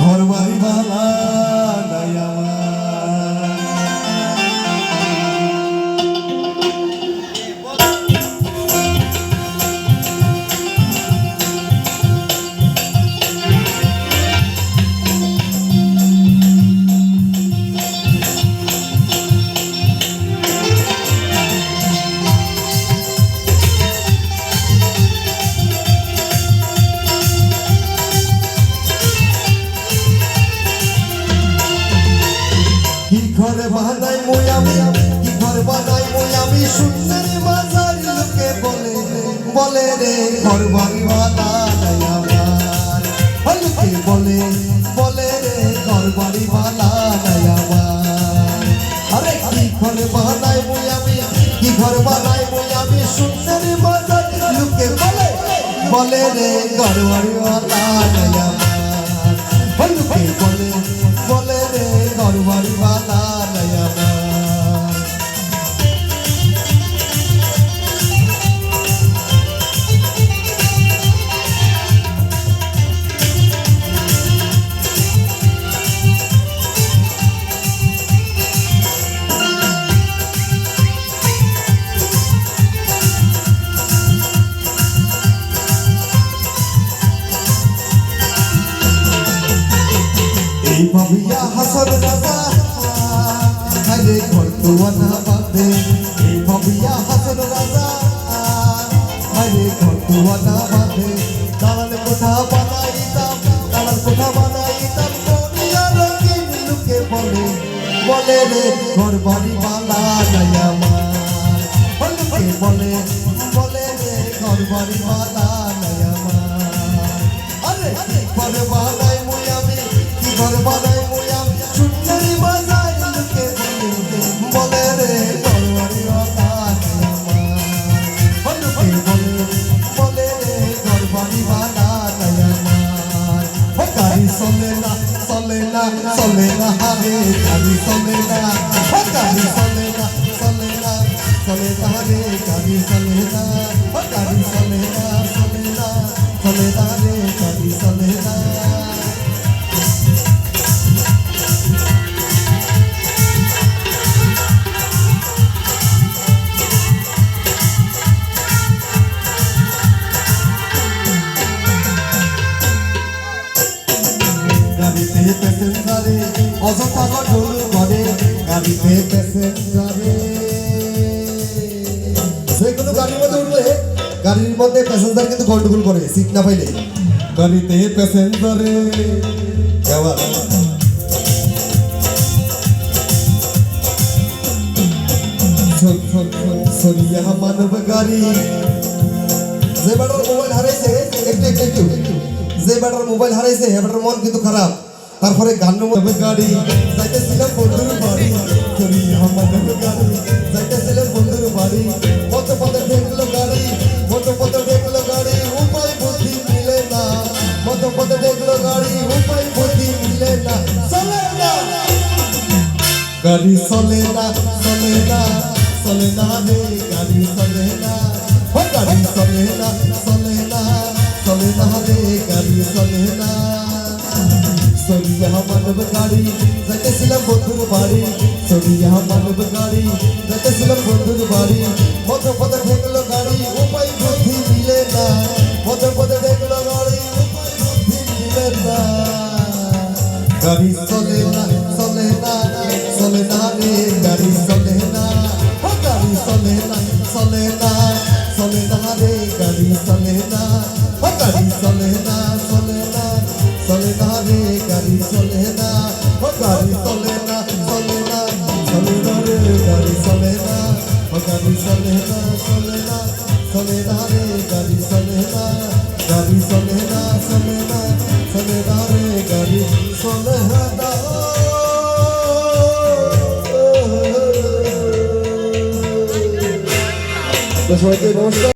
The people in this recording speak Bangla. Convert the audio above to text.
ঘর বাড়ি বালা নাই আমার। ঘরে বানাই মই আমি, কি ঘর বানাই মই আমি, সুন্দরী বাজার লোকে বলে বলে রে ঘর বাড়ি বালা নাই আমার। লোকে বলে বলে রে ঘর বাড়ি বালা নাই আমার। আরে কি ঘরে বানাই মই আমি, কি ঘর বানাই মই আমি, সুন্দরী বাজার লোকে বলে বলে রে ঘর বাড়ি বালা নাই আমার। লোকে বলে বলে রে ঘর বাড়ি বালা নাই আমার। এই ভাবিয়া হাসর রাজা আরে ঘর তুয়ানা বাঁধে, এই ভাবিয়া হাসর রাজা আরে ঘর তুয়ানা বাঁধে। দালান কোঠা বানাইতাম, দালান কোঠা বানাইতাম, দুনিয়া রঙিন লোকে বলে বলে রে ঘর বাড়ি বালা নাই আমার। লোকে বলে বলে রে ঘর বাড়ি বালা নাই আমার। আরে ঘর বানাই মই আমি, ঘর বানাই মই আমি, সুন্দরী বাজার লোকে বলে রে ঘর বাড়ি বালা নাই আমার। লোকে বলে বলে রে ঘর বাড়ি বালা নাই আমার। গাড়ি চলে না চলে না চলে না রে, গাড়ি চলে না, গাড়ি চলে না চলে না চলে না রে, গাড়ি চলে না, গাড়ি চলে না চলে না চলে না রে, গাড়ি চলে না। গাড়িতে প্যাসেঞ্জারে অযথা গন্ডগোল করে, গাড়িতে প্যাসেঞ্জারে যে কোনো গাড়ির মধ্যে উঠলে গাড়ির মধ্যে প্যাসেঞ্জার কিন্তু গন্ডগোল করে সিট না পাইলে। গাড়িতে প্যাসেঞ্জারে আবার সরিয়া মানব গাড়ি। যে বেটার মোবাইল হারাইছে একটু একটু একটু, যে বেটার মোবাইল হারাইছে এবার মন কিন্তু খারাপ। তারপরে গান গাড়ি যাইতেছিলাম বন্ধুর বাড়ি, সরিয়া মানব গাড়ি যাইতেছিলাম বন্ধুর বাড়ি। কত পথে দেখলো গাড়ি, কত পথে দেখলো গাড়ি, উপায় বুদ্ধি মিলে না, কত পথে দেখলো গাড়ি, উপায় বুদ্ধি মিলে না, চলে না গাড়ি চলে না চলে না চলে না রে, গাড়ি চলে না, গাড়ি চলে না চলে না চলে না রে, গাড়ি চলে না। সরিয়া মানব গাড়ি যাইতেছিলাম বন্ধুর বাড়ি, সরিয়া মানব গাড়ি যাইতেছিলাম বন্ধুর বাড়ি। কত পথে দেখলো গাড়ি, উপায় বুদ্ধি মিলে না, কত পথে দেখলো গাড়ি, উপায় বুদ্ধি মিলে না। গাড়ি চলে না চলে না চলে না রে, গাড়ি চলে না, গাড়ি চলে না চলে না চলে না রে, গাড়ি চলে না, গাড়ি চলে না চলে না চলে না রে, গাড়ি চলে না, গাড়ি চলে না চলে না চলে না রে, গাড়ি চলে না, গাড়ি চলে না চলে না চলে না রে, গাড়ি চলে না, গাড়ি চলে না চলে না চলে না রে, গাড়ি চলে না। সবাইকে নমস্কার।